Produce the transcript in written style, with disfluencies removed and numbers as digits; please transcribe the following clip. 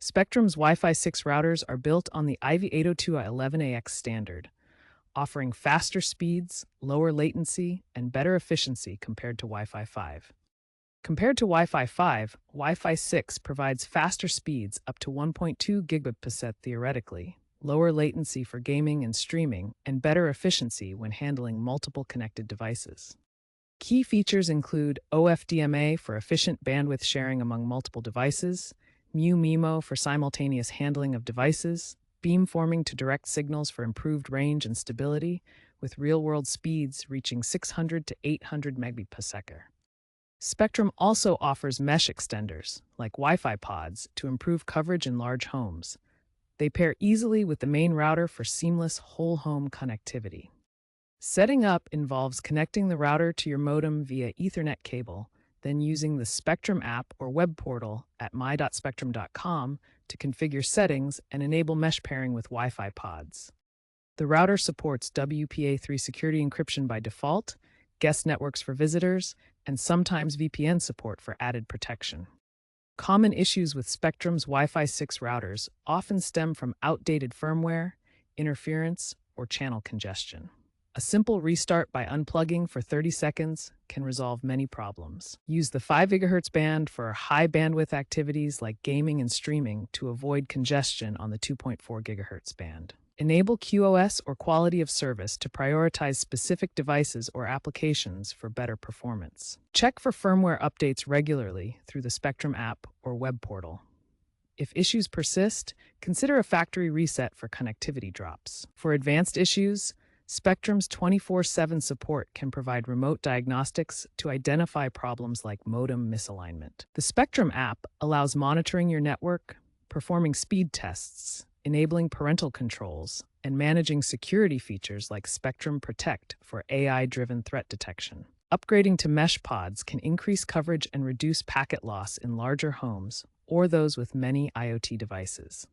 Spectrum's Wi-Fi 6 routers are built on the IV 802.11ax standard, offering faster speeds, lower latency, and better efficiency compared to Wi-Fi 5. Compared to Wi-Fi 5, Wi-Fi 6 provides faster speeds up to 1.2 gigabit per theoretically, lower latency for gaming and streaming, and better efficiency when handling multiple connected devices. Key features include OFDMA for efficient bandwidth sharing among multiple devices, mu-MIMO for simultaneous handling of devices, beamforming to direct signals for improved range and stability, with real-world speeds reaching 600 to 800 Mbps. Spectrum also offers mesh extenders, like Wi-Fi pods, to improve coverage in large homes. They pair easily with the main router for seamless whole-home connectivity. Setting up involves connecting the router to your modem via Ethernet cable, then using the Spectrum app or web portal at my.spectrum.com to configure settings and enable mesh pairing with Wi-Fi pods. The router supports WPA3 security encryption by default, guest networks for visitors, and sometimes VPN support for added protection. Common issues with Spectrum's Wi-Fi 6 routers often stem from outdated firmware, interference, or channel congestion. A simple restart by unplugging for 30 seconds can resolve many problems. Use the 5 GHz band for high bandwidth activities like gaming and streaming to avoid congestion on the 2.4 GHz band. Enable QoS or quality of service to prioritize specific devices or applications for better performance. Check for firmware updates regularly through the Spectrum app or web portal. If issues persist, consider a factory reset for connectivity drops. For advanced issues, Spectrum's 24/7 support can provide remote diagnostics to identify problems like modem misalignment. The Spectrum app allows monitoring your network, performing speed tests, enabling parental controls, and managing security features like Spectrum Protect for AI-driven threat detection. Upgrading to mesh pods can increase coverage and reduce packet loss in larger homes or those with many IoT devices.